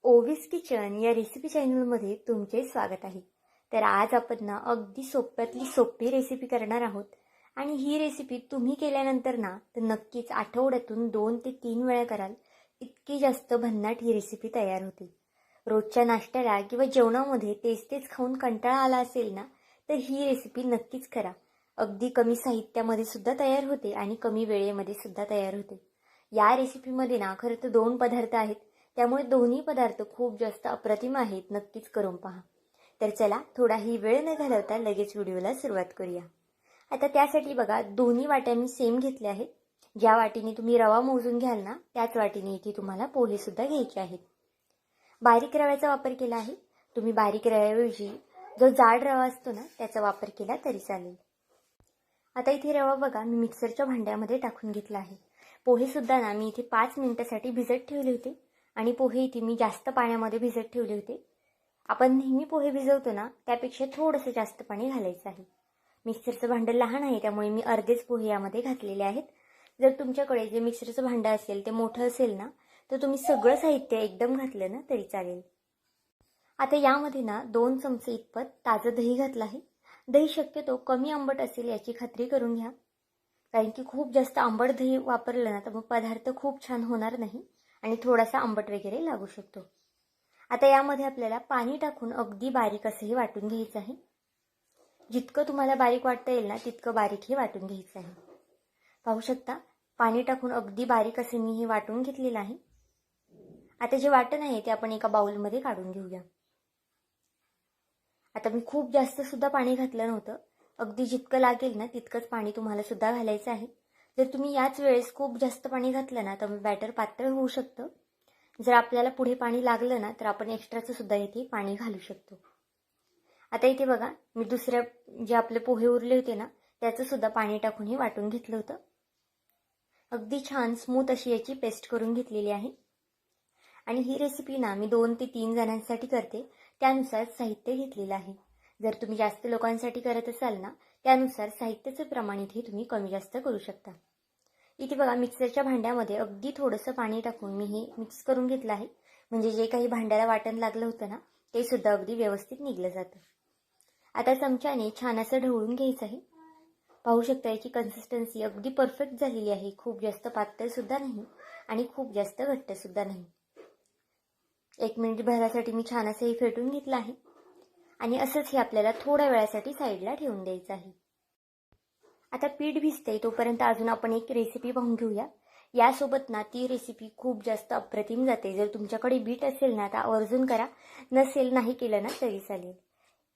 ओवीज kitchen या recipe चॅनलमध्ये तुमचे स्वागत आहे। तर आज आपण ना अगदी सोप्यातली सोपी रेसिपी करणार आहोत आणि ही रेसिपी तुम्ही केल्यानंतर ना तर नक्कीच आठवड्यातून 2 ते 3 वेळा कराल, इतकी जास्त भन्नाट ही रेसिपी तयार होते। रोजच्या नाश्त्याला किंवा जेवणामध्ये तेच खाऊन कंटाळा आला असेल ना तर ही रेसिपी नक्कीच करा। अगदी कमी साहित्यामध्ये सुद्धा तयार होते आणि कमी वेळेमध्ये सुद्धा तयार होते। या रेसिपीमध्ये ना खरं तर 2 पदार्थ आहेत, त्यामुळे दोन्ही पदार्थ खूप जास्त अप्रतिम आहेत, नक्कीच करून पहा। तर चला थोडाही वेळ न घालवता लगेच व्हिडिओला सुरुवात करूया। आता त्यासाठी बघा दोन्ही वाट्या मी सेम घेतल्या आहेत। ज्या वाटीने तुम्ही रवा मोजून घ्याल ना त्याच वाटीने इथे तुम्हाला पोहे सुद्धा घ्यायचे आहेत। बारीक रव्याचा वापर केला आहे, तुम्ही बारीक रव्याऐवजी जो जाड रवा असतो ना त्याचा वापर केला तरी चालेल। आता इथे रवा बघा मी मिक्सरच्या भांड्यामध्ये टाकून घेतला आहे। पोहे सुद्धा ना मी इथे 5 मिनिटांसाठी भिजत ठेवले होते आणि पोहे इथे मी जास्त पाण्यामध्ये भिजत ठेवले होते। आपण नेहमी पोहे भिजवतो ना त्यापेक्षा थोडंसं जास्त पाणी घालायचं आहे। मिक्सरचं भांडं लहान आहे त्यामुळे मी अर्धेच पोहे यामध्ये घातलेले आहेत। जर तुमच्याकडे जे मिक्सरचं भांडं असेल ते मोठं असेल ना तर तुम्ही सगळं साहित्य एकदम घातलं ना तरी चालेल। आता यामध्ये ना 2 चमचे इतपत ताजं दही घातलं आहे। दही शक्यतो कमी आंबट असेल याची खात्री करून घ्या, कारण की खूप जास्त आंबट दही वापरलं ना तर मग पदार्थ खूप छान होणार नाही आणि थोडासा आंबट वगैरे लागू शकतो। आता यामध्ये आपल्याला पाणी टाकून अगदी बारीक असं हे वाटून घ्यायचं आहे। जितकं तुम्हाला बारीक वाटता येईल ना तितकं बारीक हे वाटून घ्यायचं आहे। पाहू शकता पाणी टाकून अगदी बारीक असे मी हे वाटून घेतलेलं आहे। आता जे वाटण आहे ते आपण एका बाउलमध्ये काढून घेऊया। आता मी खूप जास्त सुद्धा पाणी घातलं नव्हतं, अगदी जितकं लागेल ना तितकंच पाणी तुम्हाला सुद्धा घालायचं आहे। जर तुम्ही याच वेळेस खूप जास्त पाणी घातलं ना तर बॅटर पातळ होऊ शकतं। जर आपल्याला पुढे पाणी लागलं ना तर आपण एक्स्ट्राचं सुद्धा इथे पाणी घालू शकतो। आता इथे बघा मी दुसऱ्या जे आपले पोहे उरले होते ना त्याचं सुद्धा पाणी टाकून हे वाटून घेतलं होतं। अगदी छान स्मूथ अशी याची पेस्ट करून घेतलेली आहे। आणि ही रेसिपी ना मी 2 ते 3 जणांसाठी करते, त्यानुसार साहित्य घेतलेलं आहे। जर तुम्ही जास्त लोकांसाठी करत असाल ना त्यानुसार साहित्याचं प्रमाण इथे तुम्ही कमी जास्त करू शकता। इथे बघा मिक्सरच्या भांड्यामध्ये अगदी थोडंसं पाणी टाकून मी हे मिक्स करून घेतलं आहे, म्हणजे जे काही भांड्याला वाटण लागलं होतं ना ते सुद्धा अगदी व्यवस्थित निघलं जातं। आता चमच्याने छान असं ढवळून घ्यायचं आहे। पाहू शकता याची कन्सिस्टन्सी अगदी परफेक्ट झालेली आहे, खूप जास्त पातळ सुद्धा नाही आणि खूप जास्त घट्ट सुद्धा नाही। 1 मिनिट भरासाठी मी छान असं हे फेटून घेतलं आहे आणि असंच हे आपल्याला थोड्या वेळासाठी साईडला ठेवून द्यायचं आहे। आता पीठ भिजते तोपर्यंत अजून आपण एक रेसिपी पाहून घेऊया। यासोबत ना ती रेसिपी खूप जास्त अप्रतिम जाते। जर तुमच्याकडे बीट असेल ना तर आवर्जून करा, नसेल नाही केलं ना तरी चालेल।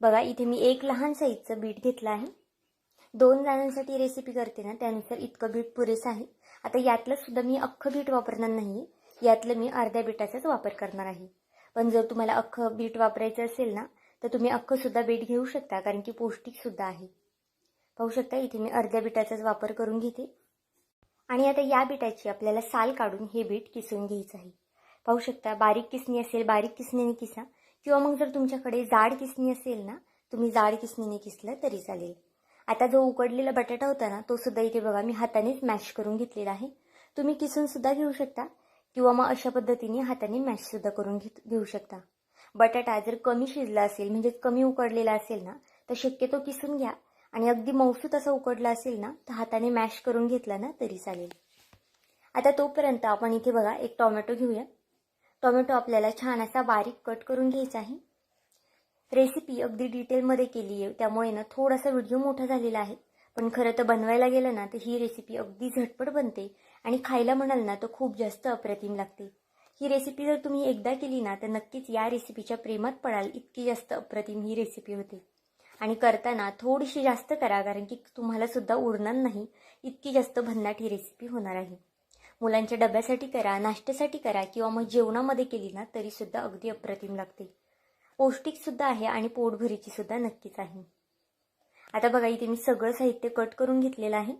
बघा इथे मी एक लहान साईजचं बीट घेतलं आहे। 2 जणांसाठी रेसिपी करते ना त्यानुसार इतकं बीट पुरेसं आहे। आता यातलं सुद्धा मी अख्खं बीट वापरणार नाही, यातलं मी अर्ध्या बीटाचाच वापर करणार आहे। पण जर तुम्हाला अख्खं बीट वापरायचं असेल ना तर तुम्ही अख्खं सुद्धा बीट घेऊ शकता, कारण की पौष्टिक सुद्धा आहे। पाहू शकता इथे मी अर्ध्या बीटाचाच वापर करून घेते आणि आता या बीटाची आपल्याला साल काढून हे बीट किसून घ्यायचं आहे। पाहू शकता बारीक किसणी असेल बारीक किसणीने किसा, किंवा मग जर तुमच्याकडे जाड किसणी असेल ना तुम्ही जाड किसणीने किसलं तरी चालेल। आता जो उकडलेला बटाटा होता ना तो सुद्धा इथे बघा मी हातानेच मॅश करून घेतलेला आहे। तुम्ही किसून सुद्धा घेऊ शकता किंवा मग अशा पद्धतीने हाताने मॅश सुद्धा करून घेऊ शकता। बटाटा जर कमी शिजला असेल म्हणजे कमी उकडलेला असेल ना तर शक्यतो किसून घ्या, आणि अगदी मऊसूत असं उकडलं असेल ना तर हाताने मॅश करून घेतला ना तरी चालेल। आता तोपर्यंत आपण इथे बघा एक टोमॅटो घेऊया। टोमॅटो आपल्याला छान असा बारीक कट करून घ्यायचा आहे। रेसिपी अगदी डिटेलमध्ये केली आहे त्यामुळे ना थोडासा व्हिडिओ मोठा झालेला आहे, पण खरं तर बनवायला गेलं ना तर ही रेसिपी अगदी झटपट बनते आणि खायला म्हणाल ना तर खूप जास्त अप्रतिम लागते। ही रेसिपी जर तुम्ही एकदा केली ना तर नक्कीच या रेसिपीच्या प्रेमात पडाल, इतकी जास्त अप्रतिम ही रेसिपी होते। आणि करताना थोडीशी जास्त करा, कारण की तुम्हाला सुद्धा उरणार नाही, इतकी जास्त भन्नाट ही रेसिपी होणार आहे। मुलांच्या डब्यासाठी करा, नाश्त्यासाठी करा किंवा मग जेवणामध्ये केली ना तरी सुद्धा अगदी अप्रतिम लागते। पौष्टिक सुद्धा आहे आणि पोटभरीची सुद्धा नक्कीच आहे। आता बघा इथे मी सगळं साहित्य कट करून घेतलेलं आहे।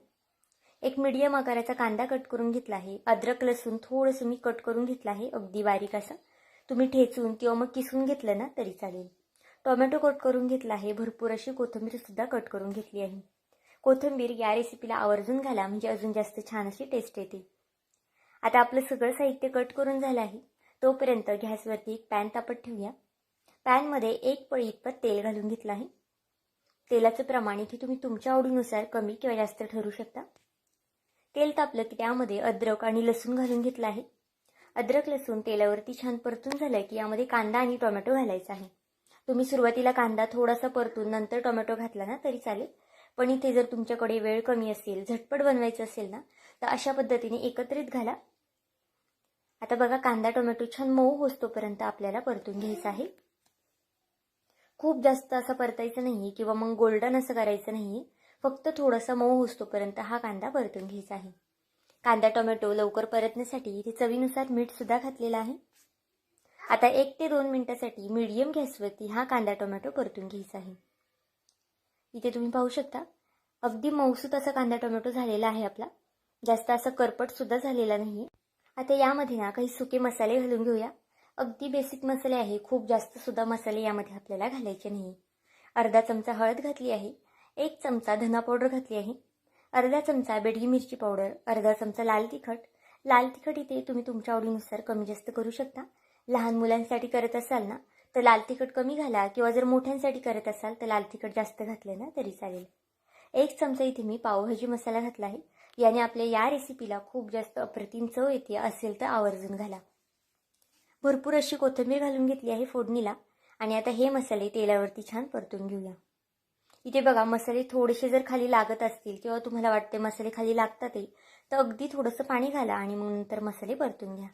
एक मीडियम आकाराचा कांदा कट करून घेतला आहे। अद्रक लसूण थोडंसं मी कट करून घेतलं आहे अगदी बारीक असं, तुम्ही ठेचून किंवा मग किसून घेतलं ना तरी चालेल। टोमॅटो कट करून घेतला आहे, भरपूर अशी कोथिंबीर सुद्धा कट करून घेतली आहे। कोथिंबीर या रेसिपीला आवर्जून घाला, म्हणजे अजून जास्त छान अशी टेस्ट येते। आता आपलं सगळं साहित्य कट करून झालं आहे, तोपर्यंत गॅसवरती एक पॅन तापत ठेवूया. पॅनमध्ये 1 पळी इतपत तेल घालून घेतलं आहे. तेलाचं प्रमाण इथे तुम्ही तुमच्या आवडीनुसार कमी किंवा जास्त ठरवू शकता. तेल तापलं की त्यामध्ये अद्रक आणि लसूण घालून घेतलं आहे. अद्रक लसूण तेलावरती छान परतून झालं की यामध्ये कांदा आणि टोमॅटो घालायचा आहे. तुम्ही सुरुवातीला कांदा थोडासा परतून नंतर टोमॅटो घातला ना तरी चालेल, पण इथे जर तुमच्याकडे वेळ कमी असेल, झटपट बनवायचं असेल ना, तर अशा पद्धतीने एकत्रित घाला. आता बघा कांदा टोमॅटो छान मऊ होईपर्यंत आपल्याला परतून घ्यायचं आहे. खूप जास्त असं परतायचं नाहीये किंवा मग गोल्डन असं करायचं नाहीये, फक्त थोडासा मऊ होईपर्यंत हा कांदा परतून घ्यायचा आहे. कांदा टोमॅटो लवकर परतण्यासाठी इथे चवीनुसार मीठ सुद्धा घातलेलं आहे. आता 1 ते 2 मिनिटांसाठी मीडियम गॅसवरती हा कांदा टोमॅटो परतून घ्यायचा आहे. इथे तुम्ही पाहू शकता अगदी मऊसूत असा कांदा टोमॅटो झालेला आहे आपला, जास्त असा करपट सुद्धा झालेला नाहीये. आता यामध्ये ना काही सुके मसाले घालून घेऊया. अगदी बेसिक मसाले आहे, खूप जास्त सुद्धा मसाले यामध्ये आपल्याला घालायचे नाही. अर्धा चमचा हळद घातली आहे, 1 चमचा धना पावडर घातली आहे, अर्धा चमचा बेडगी मिरची पावडर, अर्धा चमचा लाल तिखट. लाल तिखट इथे तुम्ही तुमच्या आवडीनुसार कमी जास्त करू शकता. लहान मुलांसाठी करत असाल ना तर लाल तिखट कमी घाला, किंवा जर मोठ्यांसाठी करत असाल तर लाल तिखट जास्त घातले ना तरी चालेल. 1 चमचा इथे मी पावभाजी मसाला घातला आहे. याने आपल्या या रेसिपीला खूप जास्त अप्रतिम चव येते. असेल तर आवर्जून घाला. भरपूर अशी कोथिंबीर घालून घेतली आहे फोडणीला. आणि आता हे मसाले तेलावरती छान परतून घेऊया. इथे बघा मसाले थोडेसे जर खाली लागत असतील किंवा तुम्हाला वाटते मसाले खाली लागतात तर अगदी थोडंसं पाणी घाला आणि मग नंतर मसाले परतून घ्या.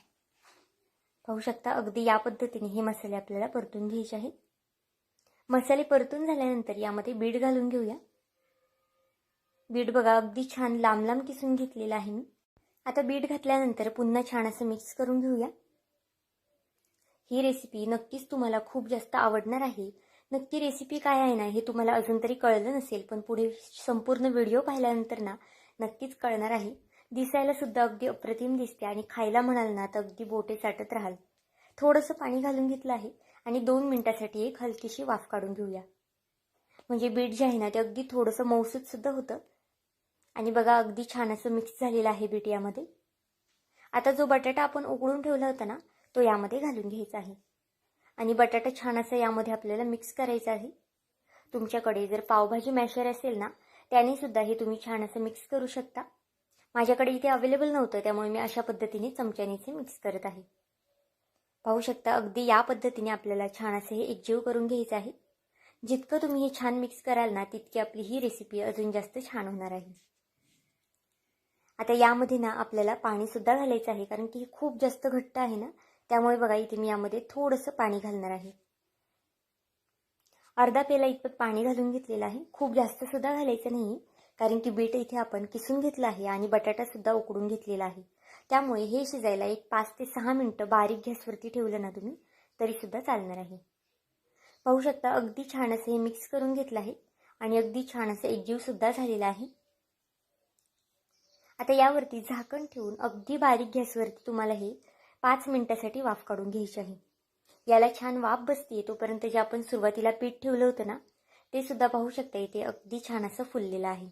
पाहू शकता अगदी या पद्धतीने हे मसाले आपल्याला परतून घ्यायचे आहेत. मसाले परतून झाल्यानंतर यामध्ये बीट घालून घेऊया. बीट बघा अगदी छान लांब लांब किसून घेतलेला आहे मी. आता बीट घातल्यानंतर पुन्हा छान असं मिक्स करून घेऊया. ही रेसिपी नक्कीच तुम्हाला खूप जास्त आवडणार आहे. नक्की रेसिपी काय आहे ना हे तुम्हाला अजून तरी कळलं नसेल, पण पुढे संपूर्ण व्हिडिओ पाहिल्यानंतर ना नक्कीच कळणार आहे. दिसायला सुद्धा अगदी अप्रतिम दिसते आणि खायला म्हणाल ना तर अगदी बोटे चाटत राहाल. थोडंसं पाणी घालून घेतलं आहे आणि 2 मिनिटांसाठी एक हलकीशी वाफ काढून घेऊया. म्हणजे बीट जे आहे ना ते अगदी थोडंसं मऊसूत सुद्धा होतं. आणि बघा अगदी छान असं मिक्स झालेलं आहे बीट यामध्ये. आता जो बटाटा आपण उकळून ठेवला होता ना तो यामध्ये घालून घ्यायचा आहे आणि बटाटा छान असं यामध्ये आपल्याला मिक्स करायचा आहे. तुमच्याकडे जर पावभाजी मॅशर असेल ना त्याने सुद्धा हे तुम्ही छान असं मिक्स करू शकता. माझ्याकडे इथे अवेलेबल नव्हतं त्यामुळे मी अशा पद्धतीने चमच्याने मिक्स करत आहे. पाहू शकता अगदी या पद्धतीने आपल्याला छान असे हे एकजीव करून घ्यायचं आहे. जितकं तुम्ही हे छान मिक्स कराल ना तितकी आपली ही रेसिपी अजून जास्त छान होणार आहे. आता यामध्ये ना आपल्याला पाणी सुद्धा घालायचं आहे, कारण की खूप जास्त घट्ट आहे ना, त्यामुळे बघा इथे मी यामध्ये थोडंसं पाणी घालणार आहे. अर्धा पेला इतपत पाणी घालून घेतलेलं आहे. खूप जास्त सुद्धा घालायचं नाही, कारण की बीट इथे आपण किसून घेतलं आहे आणि बटाटा सुद्धा उकडून घेतलेला आहे. त्यामुळे हे शिजायला एक 5 ते 6 मिनिटं बारीक गॅसवरती ठेवलं ना तुम्ही तरी सुद्धा चालणार आहे. पाहू शकता अगदी छान असं हे मिक्स करून घेतलं आहे आणि अगदी छान असं एकजीव सुद्धा झालेला आहे. आता यावरती झाकण ठेवून अगदी बारीक गॅसवरती तुम्हाला हे 5 मिनिटांसाठी वाफ काढून घ्यायची आहे. याला छान वाफ बसते तोपर्यंत जे आपण सुरुवातीला पीठ ठेवलं होतं ना ते सुद्धा पाहू शकता इथे अगदी छान असं फुललेलं आहे.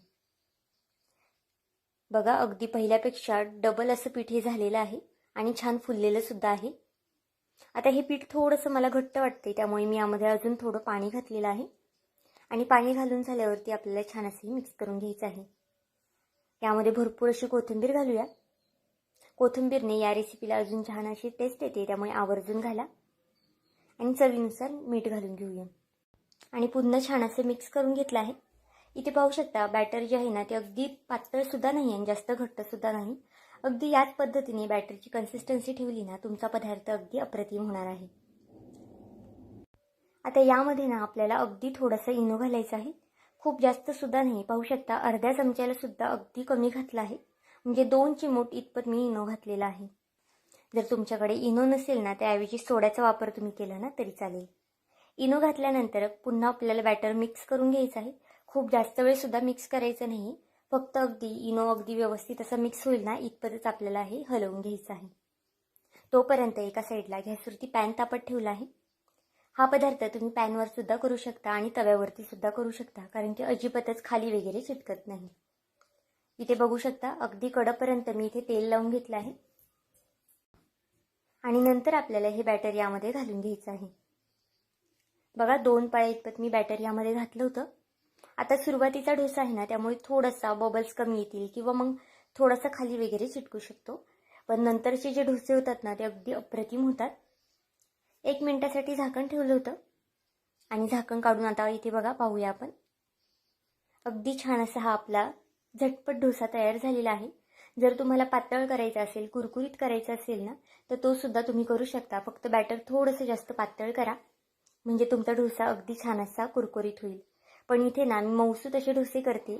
बघा अगदी पहिल्यापेक्षा डबल असं पीठ हे झालेलं आहे आणि छान फुललेलं सुद्धा आहे. आता हे पीठ थोडंसं मला घट्ट वाटते त्यामुळे मी यामध्ये अजून थोडं पाणी घातलेलं आहे आणि पाणी घालून झाल्यावरती आपल्याला छान असे मिक्स करून घ्यायचं आहे. यामध्ये भरपूर अशी कोथिंबीर घालूया. कोथिंबीरने या रेसिपीला अजून छान अशी टेस्ट येते त्यामुळे आवर्जून घाला आणि चवीनुसार मीठ घालून घेऊया आणि पुन्हा छान असे मिक्स करून घेतलं आहे. इथे पाहू शकता बॅटर जे आहे ना ते अगदी पातळ सुद्धा नाही आणि जास्त घट्ट सुद्धा नाही. अगदी याच पद्धतीने बॅटरची कन्सिस्टन्सी ठेवली ना तुमचा पदार्थ अगदी अप्रतिम होणार आहे. आता यामध्ये ना आपल्याला अगदी थोडंसं इनो घालायचं आहे. खूप जास्त सुद्धा नाही. पाहू शकता अर्ध्या चमच्याला सुद्धा अगदी कमी घातला आहे, म्हणजे 2 चिमूट इतपत मी इनो घातलेला आहे. जर तुमच्याकडे इनो नसेल ना त्याऐवजी सोड्याचा वापर तुम्ही केला ना तरी चालेल. इनो घातल्यानंतर पुन्हा आपल्याला बॅटर मिक्स करून घ्यायचं आहे. खूप जास्त वेळ सुद्धा मिक्स करायचं नाही, फक्त अगदी इनो अगदी व्यवस्थित असं मिक्स होईल ना इतपतच आपल्याला हे हलवून घ्यायचं आहे. तोपर्यंत एका साईडला गॅसवरती पॅन तापत ठेवला आहे. हा पदार्थ तुम्ही पॅनवर सुद्धा करू शकता आणि तव्यावरती सुद्धा करू शकता, कारण की अजिबातच खाली वगैरे चिटकत नाही. इथे बघू शकता अगदी कडेपर्यंत मी इथे तेल लावून घेतलं आहे. आणि नंतर आपल्याला हे बॅटर यामध्ये घालून घ्यायचं आहे. बघा 2 पाळ्या इतपत मी बॅटर यामध्ये घातलं होतं. आता सुरुवातीचा डोसा आहे ना, त्यामुळे थोडासा बबल्स कमी येतील किंवा मग थोडासा खाली वगैरे चिटकू शकतो. पण नंतरचे जे डोसे होतात ना, ते अगदी अप्रतिम होतात. 1 मिनिटासाठी झाकण ठेवलं होतं आणि झाकण काढून आता इथे बघा पाहूया आपण. अगदी छान असा हा आपला झटपट डोसा तयार झालेला आहे. जर तुम्हाला पातळ करायचा असेल, कुरकुरीत करायचा असेल ना, तर तो सुद्धा तुम्ही करू शकता. फक्त बॅटर थोडंसं जास्त पातळ करा, म्हणजे तुमचा डोसा अगदी छान असा कुरकुरीत होईल. पण इथे ना मी मऊसूत असे डोसे करते.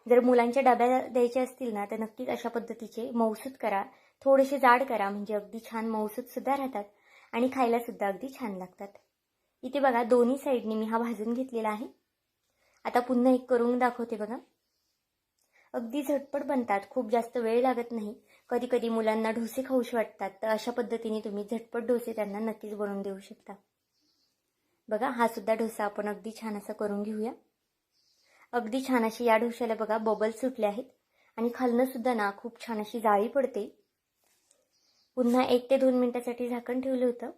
जर मुलांच्या डब्याला द्यायचे असतील ना, तर नक्कीच अशा पद्धतीचे मऊसूत करा. थोडेसे जाड करा, म्हणजे अगदी छान मऊसूतसुद्धा राहतात आणि खायलासुद्धा अगदी छान लागतात. इथे बघा दोन्ही साईडने मी हा भाजून घेतलेला आहे. आता पुन्हा एक करून दाखवते बघा. अगदी झटपट बनतात, खूप जास्त वेळ लागत नाही. कधी कधी मुलांना डोसे खाऊशी वाटतात, तर अशा पद्धतीने तुम्ही झटपट डोसे त्यांना नक्कीच बनवून देऊ शकता. बघा हा सुद्धा डोसा आपण अगदी छान असा करून घेऊया. अगदी छान अशी या डोश्याला बघा बबल सुटले आहेत आणि खालनं सुद्धा ना खूप छान अशी जाळी पडते. पुन्हा 1 ते 2 मिनिटासाठी झाकण ठेवलं होतं.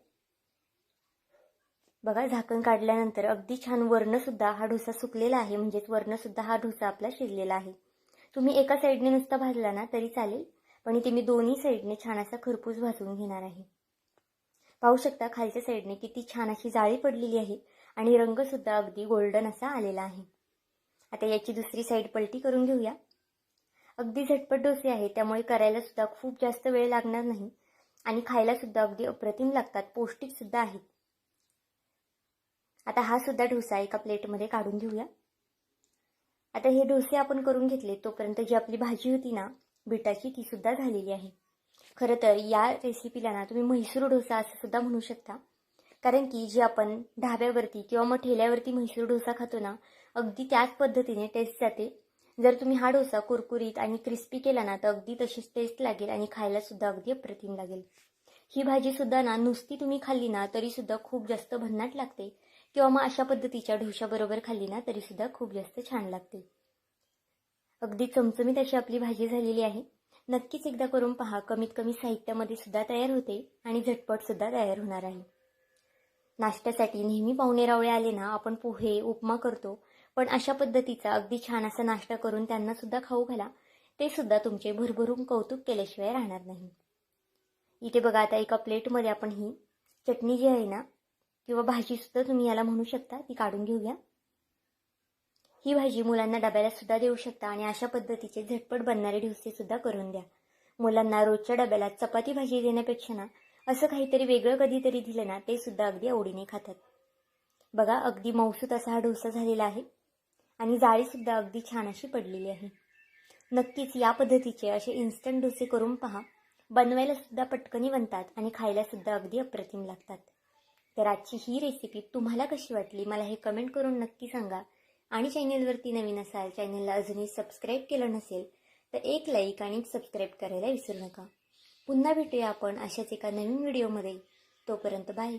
बघा झाकण काढल्यानंतर अगदी छान वरनं सुद्धा हा डोसा सुकलेला आहे, म्हणजेच वरनं सुद्धा हा डोसा आपला शिजलेला आहे. तुम्ही एका साईडने नुसता भाजला ना तरी चालेल, पण इथे मी दोन्ही साईडने छान असा खरपूस भाजून घेणार आहे. पाहू शकता खालच्या साईडने किती छान अशी जाळी पडलेली आहे आणि रंग सुद्धा अगदी गोल्डन असा आलेला आहे. आता याची दुसरी साईड पलटी करून घेऊया. अगदी झटपट डोसे आहे, त्यामुळे करायला सुद्धा खूप जास्त वेळ लागणार नाही आणि खायला सुद्धा अगदी अप्रतिम लागतात, पौष्टिक सुद्धा आहेत. आता हा सुद्धा डोसा एका प्लेटमध्ये काढून घेऊया. आता हे डोसे आपण करून घेतले, तोपर्यंत जी आपली भाजी होती ना बीटाची, ती सुद्धा झालेली आहे. खरं तर या रेसिपीला ना तुम्ही म्हैसूर डोसा असं सुद्धा म्हणू शकता, कारण की जी आपण ढाब्यावरती किंवा मग ठेल्यावरती म्हैसूर डोसा खातो ना, अगदी त्याच पद्धतीने टेस्ट जाते. जर तुम्ही हा डोसा कुरकुरीत आणि क्रिस्पी केला ना, तर अगदी तशीच टेस्ट लागेल आणि खायला सुद्धा अगदी अप्रतिम लागेल. ही भाजी सुद्धा ना नुसती तुम्ही खाल्ली ना तरी सुद्धा खूप जास्त भन्नाट लागते, किंवा मग अशा पद्धतीच्या डोशाबरोबर खाल्ली ना तरी सुद्धा खूप जास्त छान लागते. अगदी चमचमीत अशी आपली भाजी झालेली आहे. नक्कीच एकदा करून पहा. कमीत कमी साहित्यामध्ये सुद्धा तयार होते आणि झटपट सुद्धा तयार होणार आहे. नाश्त्यासाठी नेहमी पाहुणेरावळे आले ना, आपण पोहे उपमा करतो, पण अशा पद्धतीचा अगदी छान असा नाश्ता करून त्यांना सुद्धा खाऊ घाला. ते सुद्धा तुमचे भरभरून कौतुक केल्याशिवाय राहणार नाही. इथे बघा आता एका प्लेटमध्ये आपण ही चटणी जी आहे ना, किंवा भाजी सुद्धा तुम्ही याला म्हणू शकता, ती काढून घेऊया. ही भाजी मुलांना डब्याला सुद्धा देऊ शकता आणि अशा पद्धतीचे झटपट बनणारे डोसे सुद्धा करून द्या. मुलांना रोजच्या डब्याला चपाती भाजी देण्यापेक्षा ना असं काहीतरी वेगळं कधीतरी दिलं ना, ते सुद्धा अगदी आवडीने खातात. बघा अगदी मऊसूत असा हा डोसा झालेला आहे आणि जाळी सुद्धा अगदी छान अशी पडलेली आहे. नक्कीच या पद्धतीचे असे इन्स्टंट डोसे करून पहा. बनवायला सुद्धा पटकनी बनतात आणि खायला सुद्धा अगदी अप्रतिम लागतात. तर आजची ही रेसिपी तुम्हाला कशी वाटली मला हे कमेंट करून नक्की सांगा. आणि चॅनेलवरती नवीन असाल, चॅनेलला अजूनही सबस्क्राईब केलं नसेल तर एक लाईक आणि सबस्क्राईब करायला विसरू नका. पुन्हा भेटूया आपण अशाच एका नवीन व्हिडिओमध्ये. तोपर्यंत बाय.